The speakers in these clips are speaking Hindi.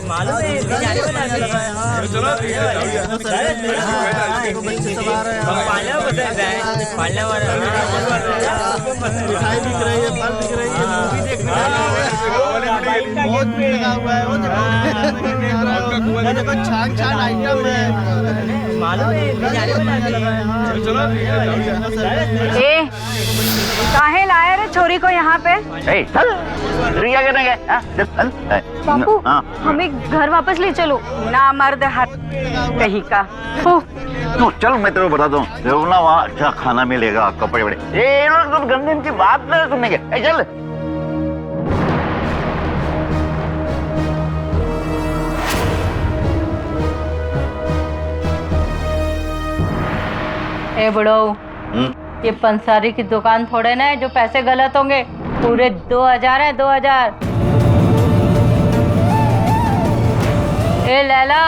मालूम है जाने वाला है। चलो पालना पसंद है, पालना वाला मिठाई बिक रही है, फल बिक रही है, मूवी देखने बहुत भीड़ लगा हुआ है। वो देखो छान छान आइटम है, मालूम है जाने वाला है। चलो ए, काहे लाया रे छोरी को यहाँ पे? चल, क्या करने गए? चल, बापू, हमें घर वापस ले चलो। ना मर्द हाथ कहीं का। तू चल, मैं तेरे को बताता हूँ। देखो ना, वहाँ अच्छा खाना मिलेगा, कपड़े बड़े। ये लोग तो गंदे की बात नहीं सुनेंगे। चल। ए बुढ़ो, ये पंसारी की दुकान थोड़े ना है जो पैसे गलत होंगे। पूरे 2000 है, 2000। ए लैला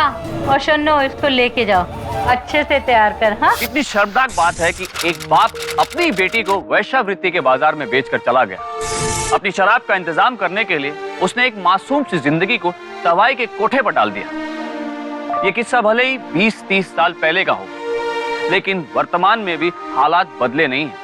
और शन्नो, इसको लेके जाओ, अच्छे से तैयार कर। हाँ, इतनी शर्मनाक बात है कि एक बाप अपनी बेटी को वेश्यावृत्ति के बाजार में बेचकर चला गया। अपनी शराब का इंतजाम करने के लिए उसने एक मासूम सी जिंदगी को तवाई के कोठे पर डाल दिया। ये किस्सा भले ही 20-30 साल पहले का हो, लेकिन वर्तमान में भी हालात बदले नहीं हैं।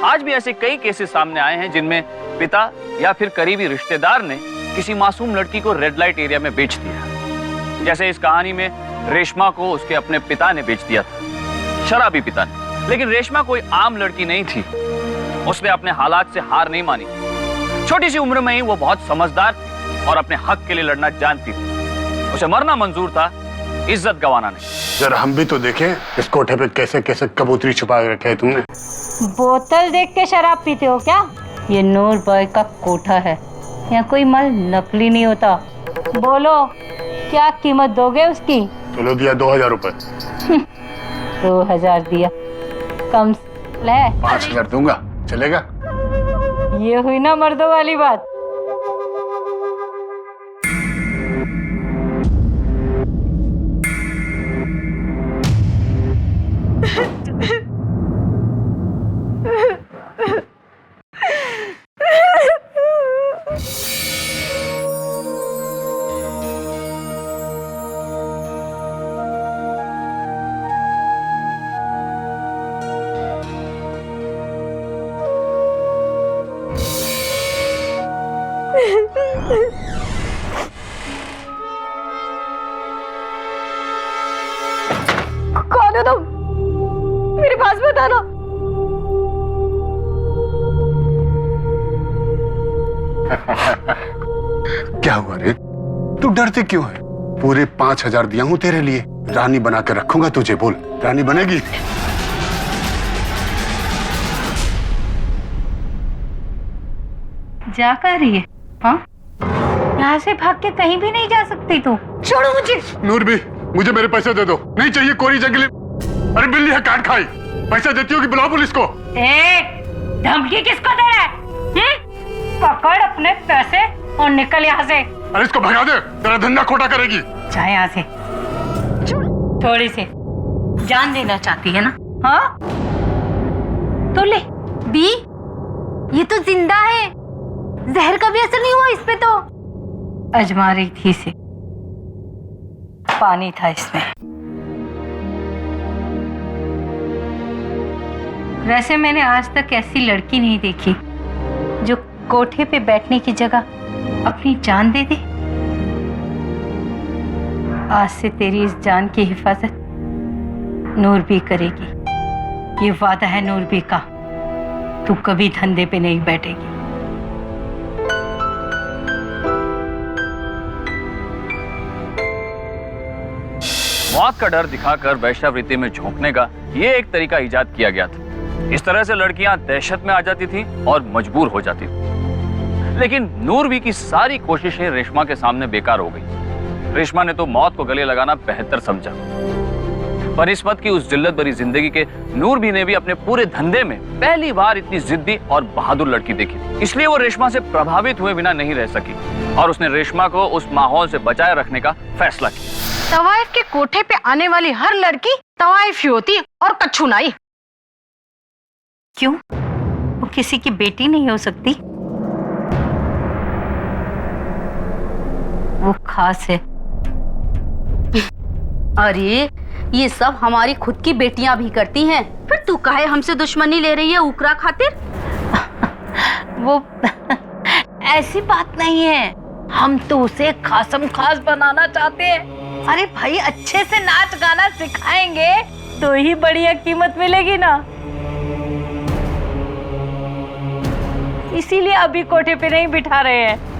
आज भी ऐसे कई केसेस सामने आए हैं जिनमें पिता या फिर करीबी रिश्तेदार ने किसी मासूम लड़की को रेड लाइट एरिया में बेच दिया। जैसे इस कहानी में रेशमा को उसके अपने पिता ने बेच दिया था, शराबी पिता ने। लेकिन रेशमा कोई आम लड़की नहीं थी। उसने अपने हालात से हार नहीं मानी। छोटी सी उम्र में ही वो बहुत समझदार और अपने हक के लिए लड़ना जानती थी। उसे मरना मंजूर था, इज्जत गंवाना नहीं। जरा हम भी तो देखें इस कोठे पे कैसे कैसे कबूतरी छुपा के रखे है तुमने। बोतल देख के शराब पीते हो क्या? ये नूर भाई का कोठा है, यहाँ कोई माल नकली नहीं होता। बोलो, क्या कीमत दोगे उसकी? चलो दिया 2000 रुपए। 2000 दिया, कम ले। 5000 दूंगा, चलेगा? ये हुई ना मर्दों वाली बात। कौन हो तुम? मेरे पास बताना। क्या हुआ रे? तू डरती क्यों है? पूरे 5000 दिया हूँ तेरे लिए। रानी बना कर रखूंगा तुझे। बोल, रानी बनेगी? जा कर रही है? हाँ, यहाँ से भाग के कहीं भी नहीं जा सकती तू। छोड़ो मुझे। नूर भी, मुझे मेरे पैसे दे दो। नहीं चाहिए कोरी जंगली। अरे बिल्ली है, काट खाई। पैसे देती हो कि बुलाओ पुलिस को? धमकी किसको दे रहा है? पकड़ अपने पैसे और निकल यहाँ से। अरे इसको भगा दे, तेरा धंधा खोटा करेगी। जा यहाँ से। थोड़ी सी जान देना चाहती है ना? हाँ, तो ले बी, ये तो जिंदा है। जहर का भी असर नहीं हुआ इस पे तो। अजमा रही थी इसे, पानी था इसमें। वैसे मैंने आज तक ऐसी लड़की नहीं देखी जो कोठे पे बैठने की जगह अपनी जान दे दे। आज से तेरी इस जान की हिफाजत नूरबी करेगी। ये वादा है नूरबी का, तू कभी धंधे पे नहीं बैठेगी। मौत का डर दिखाकर वेश्यावृत्ति में झोंकने का ये एक तरीका इजाद किया गया था। इस तरह से लड़कियां दहशत में आ जाती थी और मजबूर हो जाती थी। लेकिन नूरबी की सारी कोशिशें रेशमा के सामने बेकार हो गई। रेशमा ने तो मौत को गले लगाना बेहतर समझा। बनिस्बत की उस जिल्लत भरी जिंदगी के नूरबी ने भी अपने पूरे धंधे में पहली बार इतनी जिद्दी और बहादुर लड़की देखी। इसलिए वो रेशमा से प्रभावित हुए बिना नहीं रह सकी और उसने रेशमा को उस माहौल से बचाए रखने का फैसला किया। तवाइफ के कोठे पे आने वाली हर लड़की तवाइफ ही होती और कच्छू नाई। क्यों? वो किसी की बेटी नहीं हो सकती? वो खास है अरे ये सब हमारी खुद की बेटियां भी करती हैं। फिर तू काहे हमसे दुश्मनी ले रही है उकरा खातिर? वो ऐसी बात नहीं है, हम तो उसे खासम खास बनाना चाहते हैं। अरे भाई, अच्छे से नाच गाना सिखाएंगे तो ही बढ़िया कीमत मिलेगी ना। इसीलिए अभी कोठे पे नहीं बिठा रहे हैं।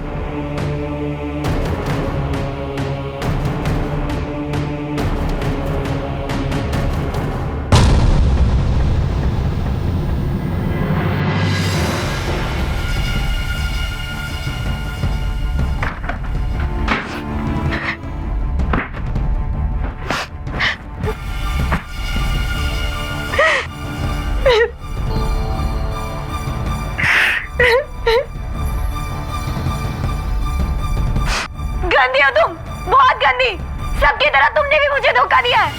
गंदी हो तुम, बहुत गंदी। सबकी तरह तुमने भी मुझे धोखा दिया है।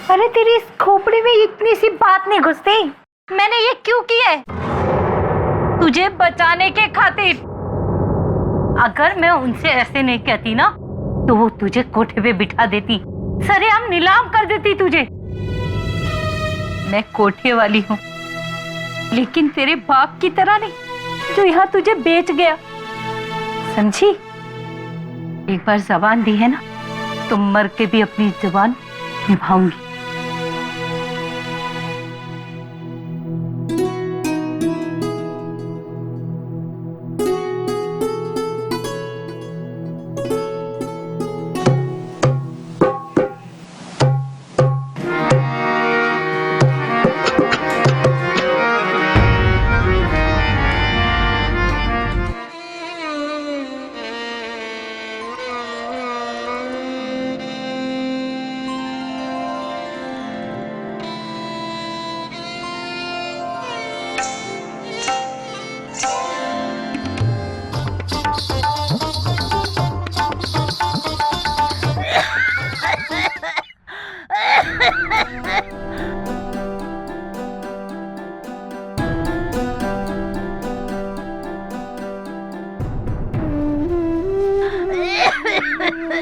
अरे तेरी इस खोपड़ी में इतनी सी बात नहीं घुसती। मैंने ये क्यों किया है? तुझे बचाने के खातिर। अगर मैं उनसे ऐसे नहीं कहती ना, तो वो तुझे कोठे पे बिठा देती, सरेआम नीलाम कर देती तुझे। मैं कोठे वाली हूँ, लेकिन तेरे बाप की तरह नहीं जो यहाँ तुझे बेच गया, समझी? एक बार जबान दी है ना, तो मर के भी अपनी जुबान निभाऊंगी।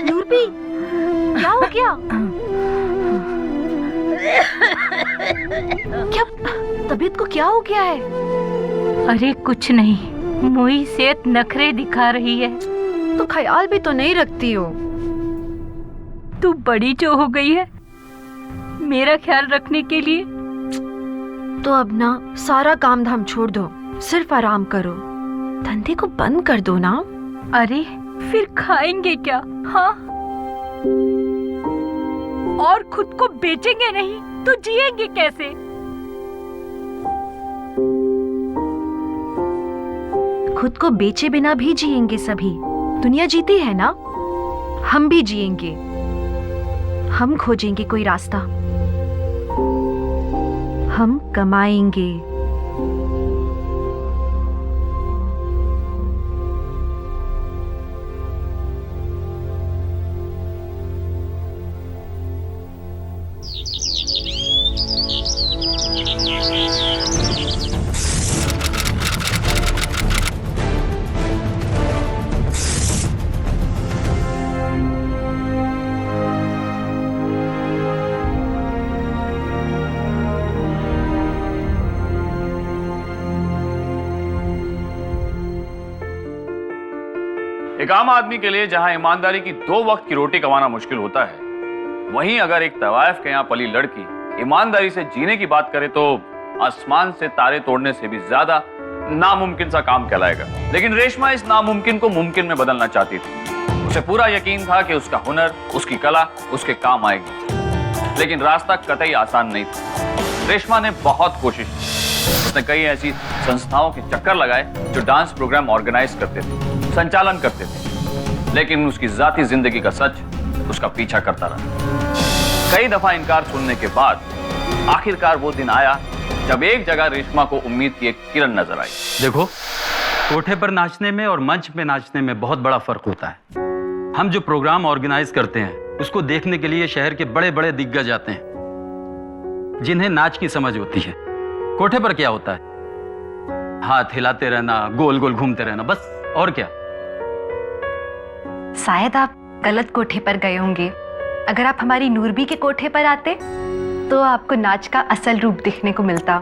नूरबी, क्या हो गया? क्या तबीयत को क्या हो गया है? अरे कुछ नहीं, मोई सेहत नखरे दिखा रही है। तो ख्याल भी तो नहीं रखती हो। तू बड़ी जो हो गई है मेरा ख्याल रखने के लिए। तो अब ना सारा काम धाम छोड़ दो, सिर्फ आराम करो, धंधे को बंद कर दो ना। अरे फिर खाएंगे क्या? हाँ, और खुद को बेचेंगे नहीं तो जिएंगे कैसे? खुद को बेचे बिना भी जिएंगे सभी। दुनिया जीती है ना, हम भी जिएंगे। हम खोजेंगे कोई रास्ता, हम कमाएंगे। एक आम आदमी के लिए जहां ईमानदारी की 2 वक्त की रोटी कमाना मुश्किल होता है, वहीं अगर एक तवाइफ के यहाँ पली लड़की ईमानदारी से जीने की बात करे तो आसमान से तारे तोड़ने से भी ज्यादा नामुमकिन सा काम कहलाएगा। लेकिन रेशमा इस नामुमकिन को मुमकिन में बदलना चाहती थी। उसे पूरा यकीन था कि उसका हुनर, उसकी कला उसके काम आएगी, लेकिन रास्ता कतई आसान नहीं था। रेशमा ने बहुत कोशिश की। उसने कई ऐसी संस्थाओं के चक्कर लगाए जो डांस प्रोग्राम ऑर्गेनाइज करते थे, संचालन करते थे, लेकिन उसकी जाती जिंदगी का सच उसका पीछा करता रहा। कई दफा इनकार सुनने के बाद आखिरकार वो दिन आया जब एक जगह रेशमा को उम्मीद की एक किरण नजर आई। देखो, कोठे पर नाचने में और मंच पे नाचने में बहुत बड़ा फर्क होता है। हम जो प्रोग्राम ऑर्गेनाइज करते हैं उसको देखने के लिए शहर के बड़े बड़े दिग्गज आते हैं, जिन्हें नाच की समझ होती है। कोठे पर क्या होता है? हाथ हिलाते रहना, गोल गोल घूमते रहना, बस। और क्या? शायद आप गलत कोठे पर गए होंगे। अगर आप हमारी नूरबी के कोठे पर आते तो आपको नाच का असल रूप देखने को मिलता।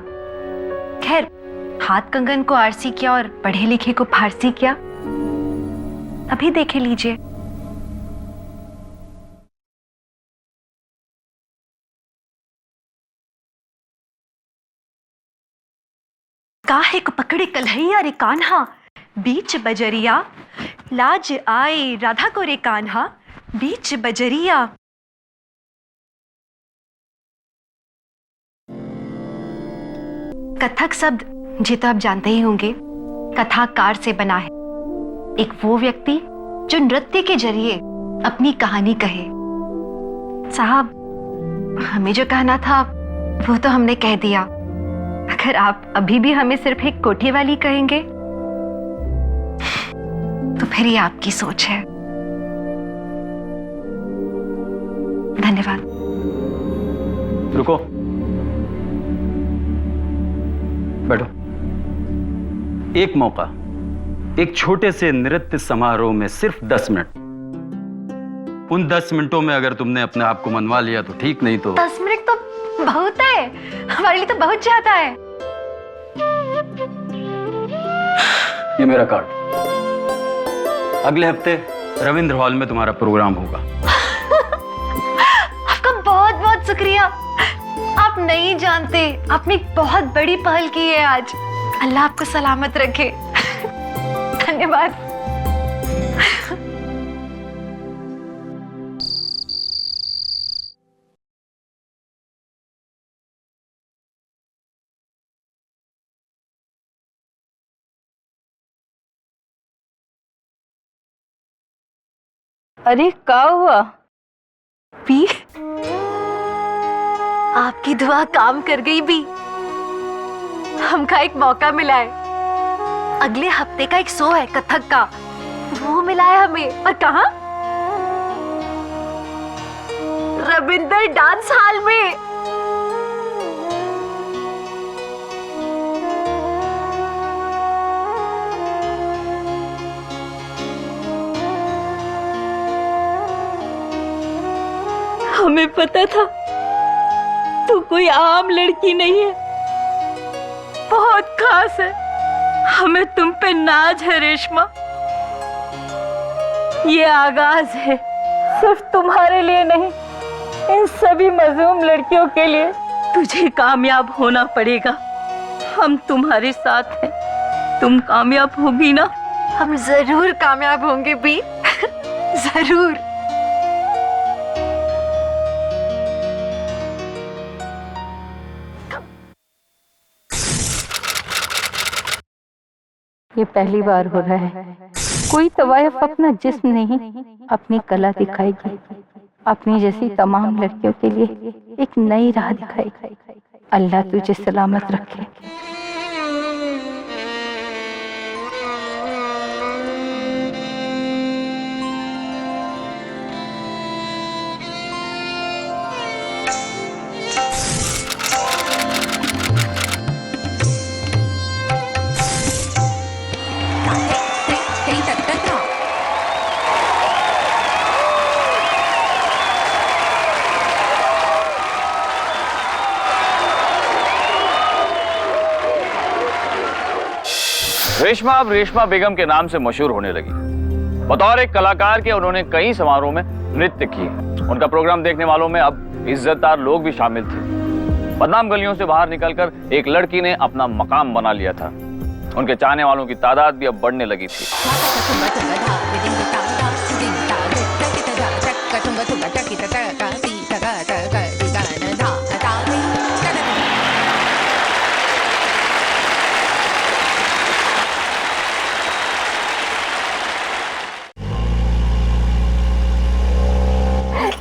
खैर, हाथ कंगन को आरसी किया और पढ़े लिखे को फारसी किया, अभी देखे लीजिए। काहे को पकड़े कन्हैया रे कान्हा, बीच बजरिया, लाज आए राधा को रे कान्हा, बीच बजरिया। कथक शब्द जी तो आप जानते ही होंगे, कथाकार से बना है। एक वो व्यक्ति जो नृत्य के जरिए अपनी कहानी कहे। साहब, हमें जो कहना था वो तो हमने कह दिया। अगर आप अभी भी हमें सिर्फ एक कोठी वाली कहेंगे तो फिर ये आपकी सोच है। धन्यवाद। रुको, बैठो। एक मौका, एक छोटे से नृत्य समारोह में सिर्फ 10 मिनट। उन 10 मिनटों में अगर तुमने अपने आप को मनवा लिया तो ठीक, नहीं तो 10 मिनट तो बहुत है, हमारे लिए तो बहुत ज्यादा है। ये मेरा कार्ड। अगले हफ्ते रविंद्र हॉल में तुम्हारा प्रोग्राम होगा। आपका बहुत बहुत शुक्रिया। आप नहीं जानते, आपने एक बहुत बड़ी पहल की है आज। अल्लाह आपको सलामत रखे। धन्यवाद। अरे क्या हुआ? बी, आपकी दुआ काम कर गई बी। हमका एक मौका मिला है। अगले हफ्ते का एक शो है कथक का, वो मिला है हमें। और कहाँ? रविंद्र डांस हॉल में। हमें पता था तू कोई आम लड़की नहीं है, बहुत खास है। हमें तुम पे नाज है रेशमा। ये आगाज है सिर्फ तुम्हारे लिए नहीं, इन सभी मजलूम लड़कियों के लिए। तुझे कामयाब होना पड़ेगा। हम तुम्हारे साथ हैं। तुम कामयाब होगी ना? हम जरूर कामयाब होंगे बी, जरूर। ये पहली बार हो रहा है कोई तवायफ अपना जिस्म नहीं, अपनी कला दिखाएगी। अपनी जैसी तमाम लड़कियों के लिए एक नई राह दिखाएगी। अल्लाह तुझे सलामत रखे। रेशमा अब रेशमा बेगम के नाम से मशहूर होने लगी। बतौर एक कलाकार के उन्होंने कई समारोह में नृत्य किए। उनका प्रोग्राम देखने वालों में अब इज्जतदार लोग भी शामिल थे। बदनाम गलियों से बाहर निकलकर एक लड़की ने अपना मकाम बना लिया था। उनके चाहने वालों की तादाद भी अब बढ़ने लगी थी।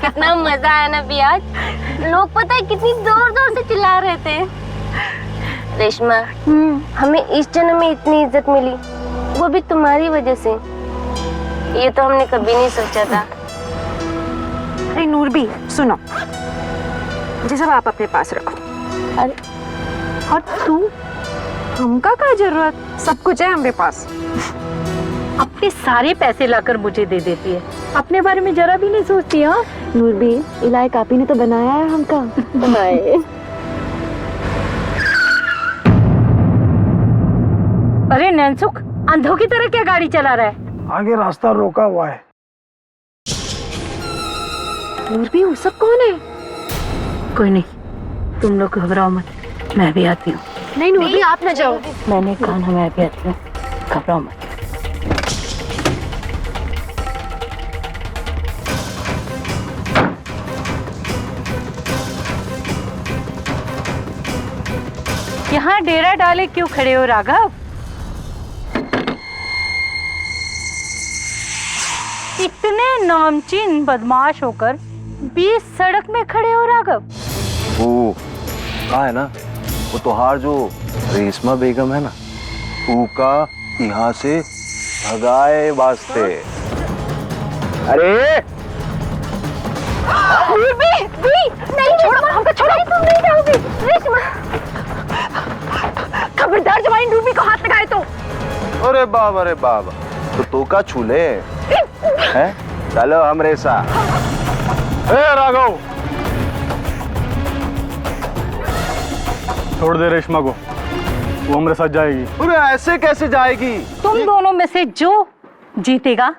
कितना मजा आया ना भी आज। लोग पता है कितनी जोर जोर से चिल्ला रहे थे। रेशमा, हमें इस जन्म में इतनी इज्जत मिली, वो भी तुम्हारी वजह से। ये तो हमने कभी नहीं सोचा था। अरे नूरबी, सुनो, ये सब आप अपने पास रखो। अरे और तू, हमका क्या जरूरत? सब कुछ है हमारे पास। अपने सारे पैसे लाकर मुझे दे देती है, अपने बारे में जरा भी नहीं सोचती। हाँ नूरबी, इलाही कापी ने तो बनाया है हमका। अरे नैनसुख, अंधों की तरह क्या गाड़ी चला रहा है? आगे रास्ता रोका हुआ है। नूरबी, वो सब कौन है? कोई नहीं, तुम लोग घबराओ मत, मैं भी आती हूँ। नहीं नूरबी, आप न जाओ। मैंने कहा ना, मैं भी आती हूँ, घबराओ मत। यहाँ डेरा डाले क्यों खड़े हो राघव? इतने नामचीन बदमाश होकर बीच सड़क में खड़े हो राघव? वो कहा है ना, वो तोहार जो रेशमा बेगम है ना, उनका यहाँ से भगाए वास्ते। अरे नहीं छोड़ो हमको, छोड़ो। तुम नहीं जाओगी रेशमा। खबरदार जब नूरबी को हाथ लगाए तो। अरे बाबा, तो का छूले हैं? चलो हमरे साथ। ए राघव, छोड़ दे रेशमा को, वो हमारे साथ जाएगी। अरे ऐसे कैसे जाएगी? तुम दोनों में से जो जीतेगा,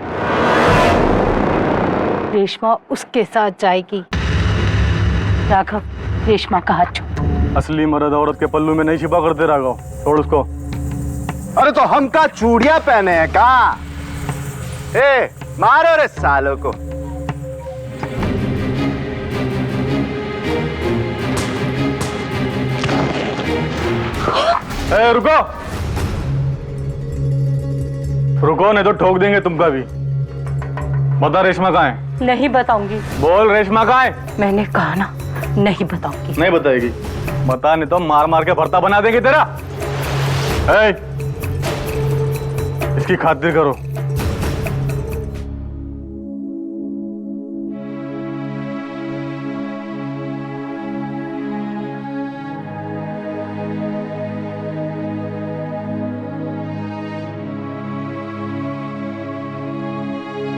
रेशमा उसके साथ जाएगी। राघव, रेशमा का हाथ छोड़। असली मर्द औरत के पल्लू में नहीं छिपा करते राघव, छोड़ उसको। अरे तो हम का चूड़िया पहने हैं का? ए मारो रे सालों को। ए रुको, रुको नहीं तो ठोक देंगे तुमका भी। बता रेशमा कहाँ है? नहीं बताऊंगी। बोल रेशमा कहाँ है? मैंने कहा ना, नहीं बताऊंगी। नहीं बताएगी? बता नहीं तो मार मार के भरता बना देंगे तेरा। ए, इसकी खातिर करो।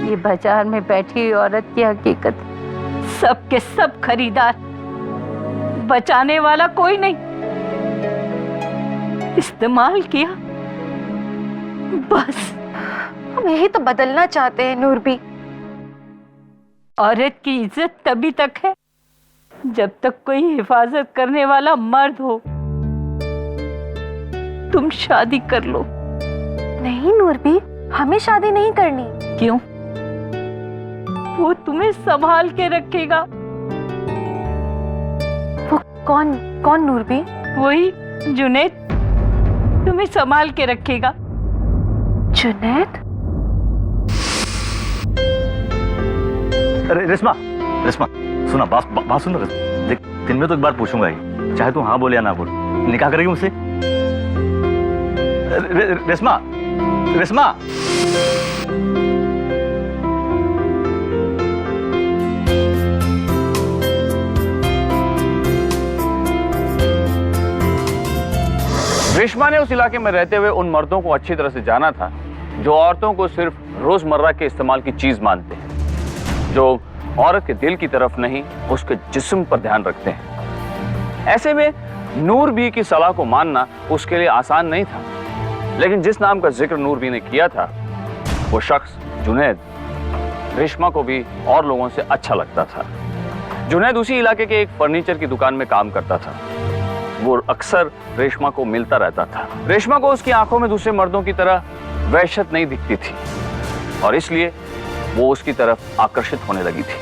ये बाजार में बैठी औरत की हकीकत, सब के सब खरीदार, बचाने वाला कोई नहीं। इस्तेमाल किया बस। हम यही तो बदलना चाहते हैं नूरबी। औरत की इज्जत तभी तक है जब तक कोई हिफाजत करने वाला मर्द हो। तुम शादी कर लो। नहीं नूरबी, हमें शादी नहीं करनी। क्यों? वो तुम्हें संभाल के रखेगा। वो कौन नूरबी? वही जुनैद, तुम्हें संभाल के रखेगा। जुनैद? अरे रेशमा, सुना, बात सुन। देख, दिन में तो एक बार पूछूंगा ही, चाहे तू हाँ बोले या ना बोल। निकाह करेगी मुझसे? रेशमा, रेशमा ने उस इलाके में रहते हुए उन मर्दों को अच्छी तरह से जाना था जो औरतों को सिर्फ रोजमर्रा के इस्तेमाल की चीज मानते हैं, जो औरत के दिल की तरफ नहीं उसके जिस्म पर ध्यान रखते हैं। ऐसे में नूरबी की सलाह को मानना उसके लिए आसान नहीं था, लेकिन जिस नाम का जिक्र नूरबी ने किया था वो शख्स जुनैद रेशमा को भी और लोगों से अच्छा लगता था। जुनैद उसी इलाके के एक फर्नीचर की दुकान में काम करता था। वो अक्सर रेशमा को मिलता रहता था। रेशमा को उसकी आंखों में दूसरे मर्दों की तरह वहशत नहीं दिखती थी और इसलिए वो उसकी तरफ आकर्षित होने लगी थी।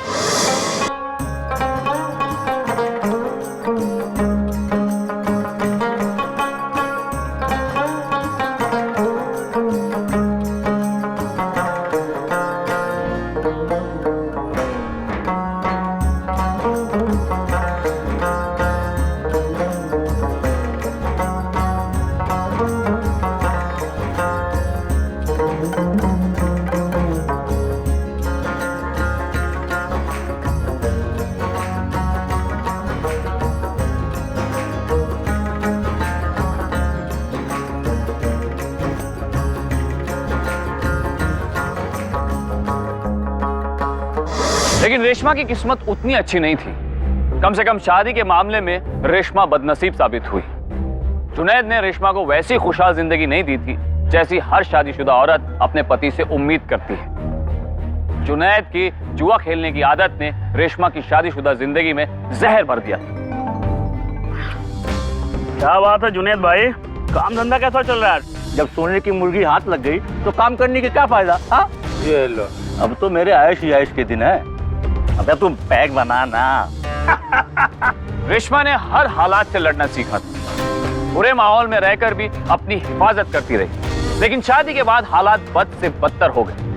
लेकिन रेशमा की किस्मत उतनी अच्छी नहीं थी। कम से कम शादी के मामले में रेशमा बदनसीब साबित हुई। जुनैद ने रेशमा को वैसी खुशहाल जिंदगी नहीं दी थी जैसी हर शादीशुदा औरत अपने पति से उम्मीद करती है। जुनैद की जुआ खेलने की आदत ने रेशमा की शादीशुदा जिंदगी में जहर भर दिया। क्या बात है जुनैद भाई, काम धंधा कैसा चल रहा है? जब सोने की मुर्गी हाथ लग गई तो काम करने के क्या फायदा? हाँ, ये लो, अब तो मेरे आयश के दिन है। अब तुम पैक बना ना। रेशमा ने हर हालात से लड़ना सीखा था। बुरे माहौल में रहकर भी अपनी हिफाजत करती रही, लेकिन शादी के बाद हालात बद से बदतर हो गए।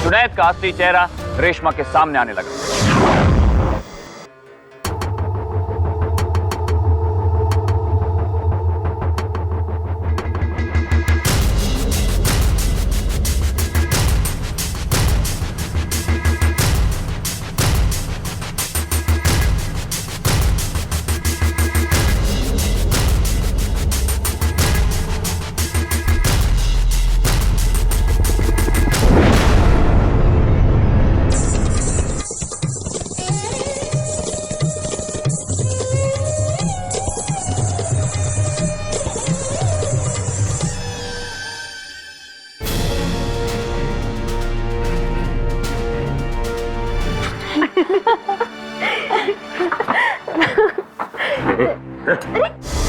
जुनैद का असली चेहरा रेशमा के सामने आने लगा।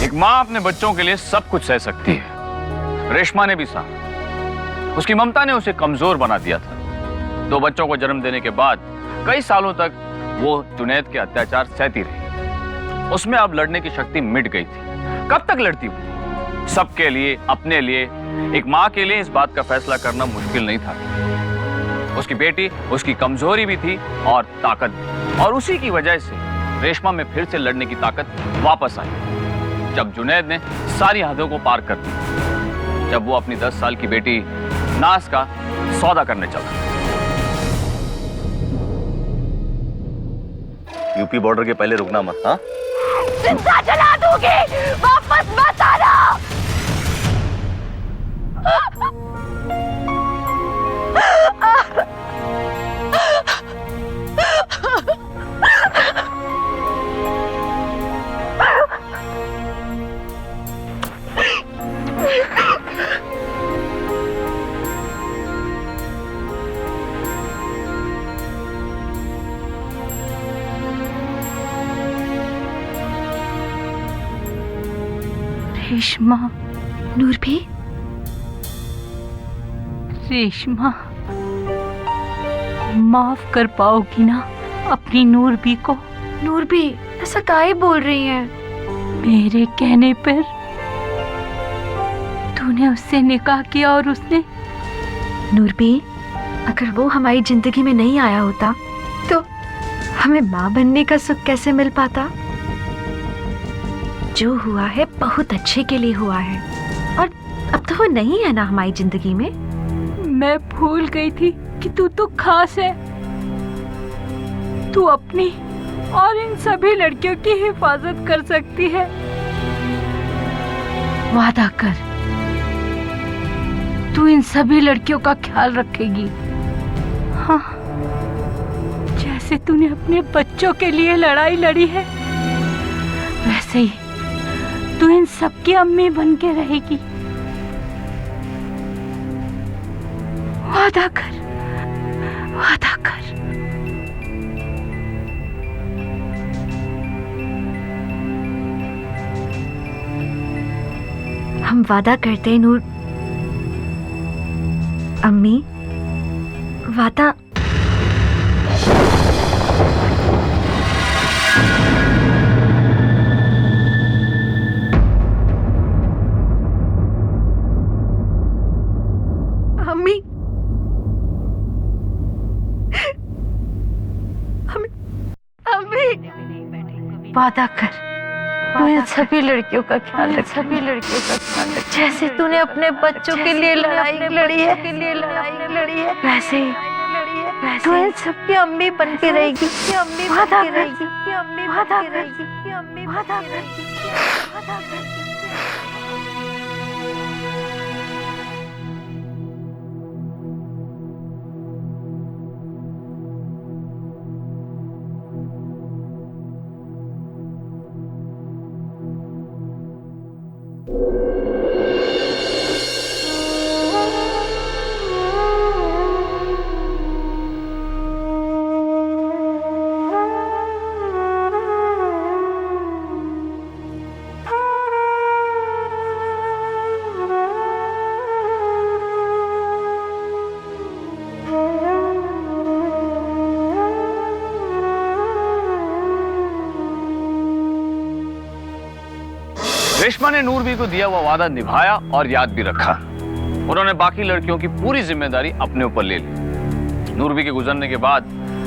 एक माँ अपने बच्चों के लिए सब कुछ सह सकती है। रेशमा ने भी सहा। उसकी ममता ने उसे कमजोर बना दिया था। 2 बच्चों को जन्म देने के बाद कई सालों तक वो जुनैद के अत्याचार सहती रही। उसमें अब लड़ने की शक्ति मिट गई थी। कब तक लड़ती वो? सबके लिए, अपने लिए। एक माँ के लिए इस बात का फैसला करना मुश्किल नहीं था। उसकी बेटी उसकी कमजोरी भी थी और ताकत भी, और उसी की वजह से रेशमा में फिर से लड़ने की ताकत वापस आई जब जुनैद ने सारी हदों को पार कर दी, जब वो अपनी 10 साल की बेटी नाज का सौदा करने चला। यूपी बॉर्डर के पहले रुकना मत। हाँ, जिंदा जला दूंगी, वापस मत आना। रेशमा, नूरबी, रेशमा, माफ कर पाओगी ना अपनी नूरबी को? नूरबी, ऐसा काहे बोल रही हैं? मेरे कहने पर तूने उससे निकाह किया और उसने? नूरबी, अगर वो हमारी जिंदगी में नहीं आया होता तो हमें माँ बनने का सुख कैसे मिल पाता? जो हुआ है बहुत अच्छे के लिए हुआ है, और अब तो वो नहीं है ना हमारी जिंदगी में। मैं भूल गई थी कि तू तो खास है। तू अपनी और इन सभी लड़कियों की हिफाजत कर सकती है। वादा कर, तू इन सभी लड़कियों का ख्याल रखेगी। हाँ, जैसे तूने अपने बच्चों के लिए लड़ाई लड़ी है, वैसे ही तू इन सबकी अम्मी बन के रहेगी। वादा कर, वादा कर। हम वादा करते हैं नूर अम्मी, वादा। अम्मी, अम्मी, वादा कर, तू इन सभी लड़कियों का ख्याल रख, सभी लड़कियों का ख्याल रख। जैसे तूने अपने बच्चों के लिए लड़ाई लड़ी है, वैसे ही तू इन सबकी अम्मी बन के रहेगी। वादा कर, वादा कर, वादा कर। रेशमा ने नूरबी को दिया हुआ वादा निभाया और याद भी रखा। उन्होंने बाकी लड़कियों की पूरी जिम्मेदारी अपने ऊपर ले ली। नूरबी के गुजरने के बाद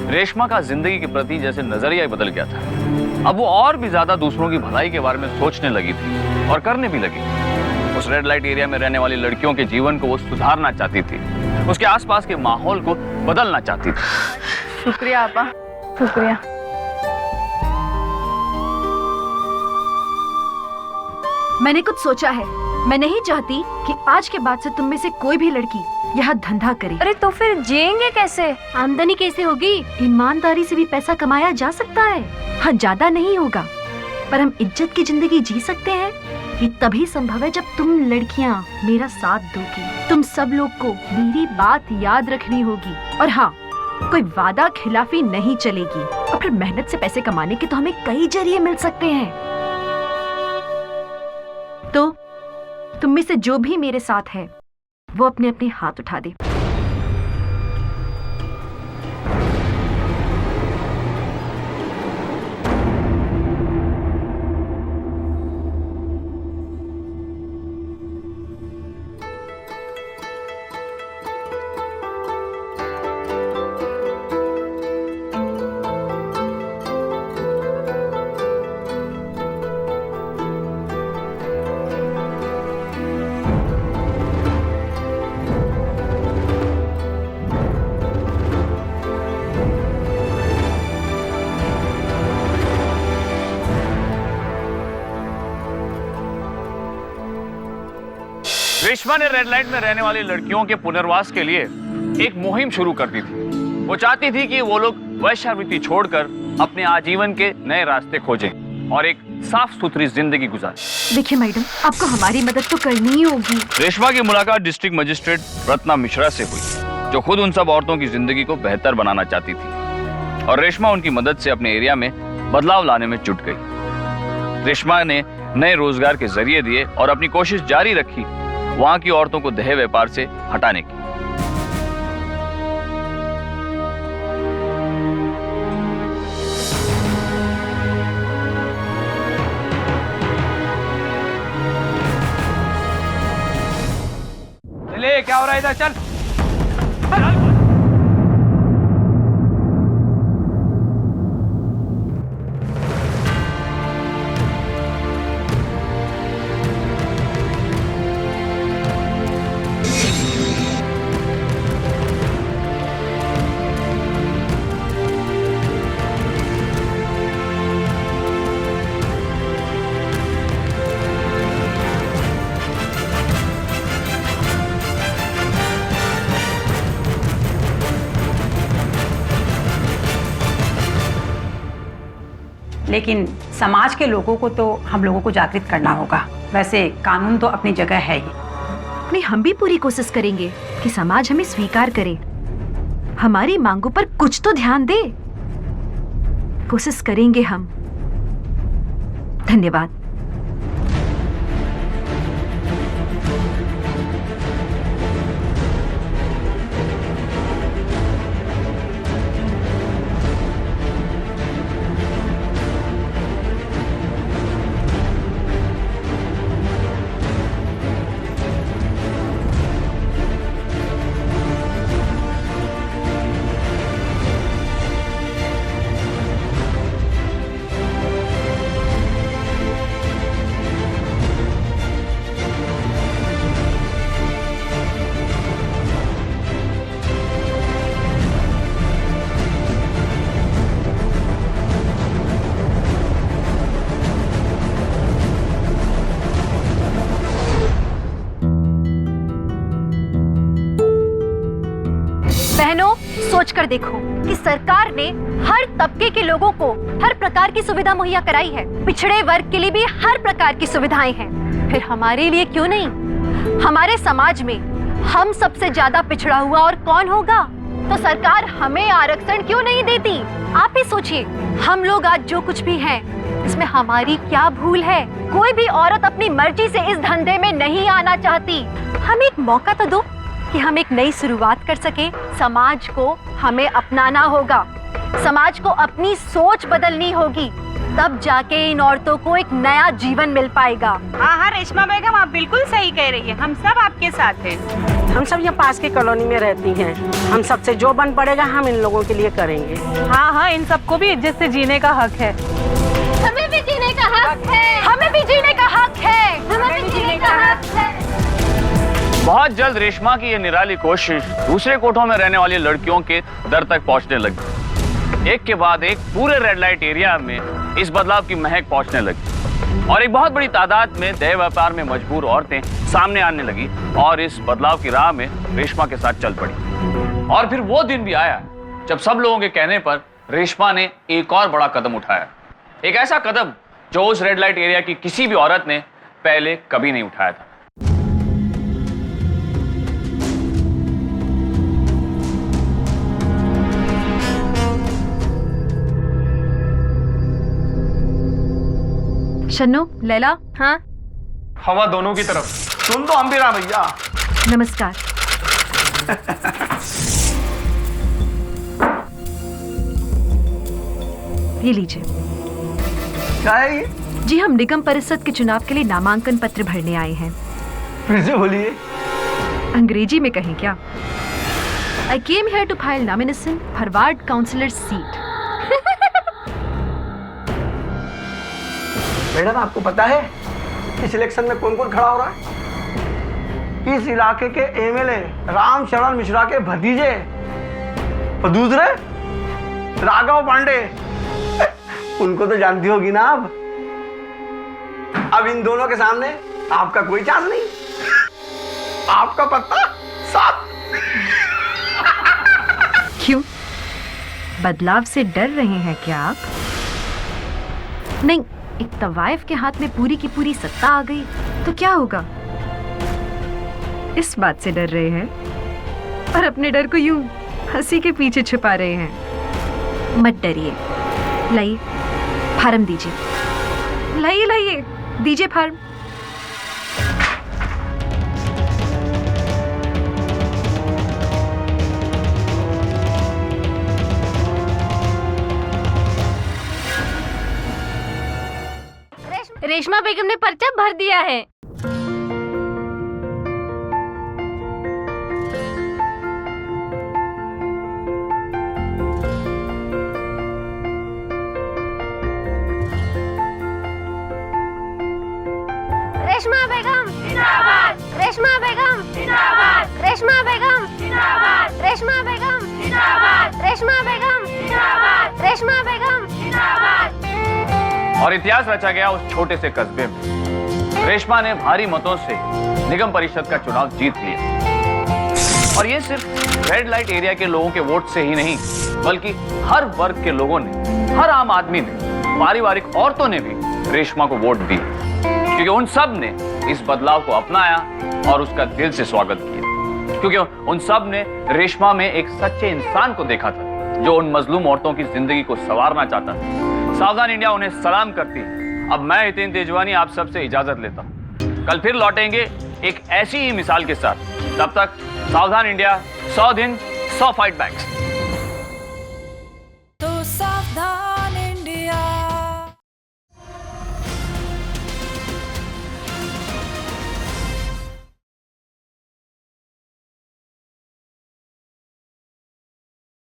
रेशमा का जिंदगी के प्रति जैसे नजरिया ही बदल गया था। अब वो और भी ज्यादा दूसरों की भलाई के बारे में सोचने लगी थी और करने भी लगी। उस रेड लाइट एरिया में रहने वाली लड़कियों के जीवन को वो सुधारना चाहती थी, उसके आसपास के माहौल को बदलना चाहती थी। शुक्रिया आपा, शुक्रिया। मैंने कुछ सोचा है। मैं नहीं चाहती कि आज के बाद से तुम में से कोई भी लड़की यहाँ धंधा करे। अरे तो फिर जिएंगे कैसे? आमदनी कैसे होगी? ईमानदारी से भी पैसा कमाया जा सकता है। हाँ, ज्यादा नहीं होगा, पर हम इज्जत की जिंदगी जी सकते हैं। ये तभी संभव है जब तुम लड़कियाँ मेरा साथ दोगी। तुम सब लोग को मेरी बात याद रखनी होगी। और हाँ, कोई वादा खिलाफी नहीं चलेगी। और फिर मेहनत से पैसे कमाने के तो हमें कई जरिए मिल सकते हैं। तो तुम में से जो भी मेरे साथ है वो अपने अपने हाथ उठा दे। रेशमा ने रेड लाइट में रहने वाली लड़कियों के पुनर्वास के लिए एक मुहिम शुरू कर दी थी। वो चाहती थी कि वो लोग वैश्यावृत्ति छोड़कर अपने आजीवन के नए रास्ते खोजें और एक साफ सुथरी जिंदगी गुजारें। देखिए मैडम, आपको हमारी मदद तो करनी ही होगी। रेशमा की मुलाकात डिस्ट्रिक्ट मजिस्ट्रेट रत्ना मिश्रा से हुई, जो खुद उन सब औरतों की जिंदगी को बेहतर बनाना चाहती थी। और रेशमा उनकी मदद से अपने एरिया में बदलाव लाने में जुट गई। रेशमा ने नए रोजगार के जरिए दिए और अपनी कोशिश जारी रखी वहां की औरतों को दहेज व्यापार से हटाने की। ले क्या हो रहा है इधर? चल लेकिन समाज के लोगों को तो हम लोगों को जागृत करना होगा। वैसे कानून तो अपनी जगह है ही। नहीं, हम भी पूरी कोशिश करेंगे कि समाज हमें स्वीकार करे, हमारी मांगों पर कुछ तो ध्यान दे। कोशिश करेंगे हम। धन्यवाद। बहनों, सोचकर देखो कि सरकार ने हर तबके के लोगों को हर प्रकार की सुविधा मुहैया कराई है। पिछड़े वर्ग के लिए भी हर प्रकार की सुविधाएं हैं। फिर हमारे लिए क्यों नहीं? हमारे समाज में हम सबसे ज्यादा पिछड़ा हुआ और कौन होगा? तो सरकार हमें आरक्षण क्यों नहीं देती? आप ही सोचिए, हम लोग आज जो कुछ भी हैं, इसमें हमारी क्या भूल है? कोई भी औरत अपनी मर्जी से इस धंधे में नहीं आना चाहती। हमें एक मौका तो दो कि हम एक नई शुरुआत कर सके। समाज को हमें अपनाना होगा, समाज को अपनी सोच बदलनी होगी। तब जाके इन औरतों को एक नया जीवन मिल पाएगा। हाँ हाँ रेशमा बेगम, आप बिल्कुल सही कह रही है, हम सब आपके साथ हैं। हम सब यहाँ पास की कॉलोनी में रहती हैं। हम सबसे जो बन पड़ेगा हम इन लोगों के लिए करेंगे। हाँ हाँ, इन सबको भी इज्जत से जीने का हक है। हमें भी जीने का हक है। हमें भी जीने का हक है। हमें भी जीने का हक है। बहुत जल्द रेशमा की ये निराली कोशिश दूसरे कोठों में रहने वाली लड़कियों के दर तक पहुंचने लगी। एक के बाद एक पूरे रेड लाइट एरिया में इस बदलाव की महक पहुंचने लगी और एक बहुत बड़ी तादाद में देह व्यापार में मजबूर औरतें सामने आने लगी और इस बदलाव की राह में रेशमा के साथ चल पड़ी। और फिर वो दिन भी आया जब सब लोगों के कहने पर रेशमा ने एक और बड़ा कदम उठाया, एक ऐसा कदम जो उस रेड लाइट एरिया की किसी भी औरत ने पहले कभी नहीं उठाया था। शन्नू, लैला। हाँ हवा दोनों की तरफ। सुन तो हम भी रहा भैया। नमस्कार। ये लीजिए। क्या है ये? जी, हम निगम परिषद के चुनाव के लिए नामांकन पत्र भरने आए हैं। फिर से बोलिए। अंग्रेजी में कहें क्या? I came here to file nomination for ward councillor seat. Madam, आपको पता है इस इलेक्शन में कौन कौन खड़ा हो रहा है? इस इलाके के एमएलए राम शरण मिश्रा के भतीजे और दूसरे राघव पांडे। उनको तो जानती होगी ना आप। अब इन दोनों के सामने आपका कोई चांस नहीं। आपका पत्ता साफ। क्यों? बदलाव से डर रहे हैं क्या आप? नहीं, एक तवाइफ के हाथ में पूरी की पूरी सत्ता आ गई तो क्या होगा? इस बात से डर रहे हैं और अपने डर को यूं हंसी के पीछे छुपा रहे हैं। मत डरिए। लाइए फार्म दीजिए। लाइए लाइए, दीजिए फार्म। रेशमा बेगम ने पर्चा भर दिया है। रेशमा बेगम जिंदाबाद। रेशमा बेगम जिंदाबाद। रेशमा बेगम जिंदाबाद। रेशमा बेगम जिंदाबाद। रेशमा बेगम जिंदाबाद। रेशमा बेगम जिंदाबाद। और इतिहास रचा गया उस छोटे से कस्बे में। रेशमा ने भारी मतों से निगम परिषद का चुनाव जीत लिया और ये सिर्फ रेड लाइट एरिया के लोगों के वोट से ही नहीं, बल्कि हर वर्ग के लोगों ने, हर आम आदमी ने, पारिवारिक औरतों ने भी रेशमा को वोट दी, क्योंकि उन सब ने इस बदलाव को अपनाया और उसका दिल से स्वागत किया। क्योंकि उन सब ने रेशमा में एक सच्चे इंसान को देखा था जो उन मजलूम औरतों की जिंदगी को संवारना चाहता था। सावधान इंडिया उन्हें सलाम करती है। अब मैं हितेन तेजवानी आप सबसे इजाजत लेता हूं। कल फिर लौटेंगे एक ऐसी ही मिसाल के साथ। तब तक सावधान इंडिया, 100 दिन 100 फाइट बैक्स।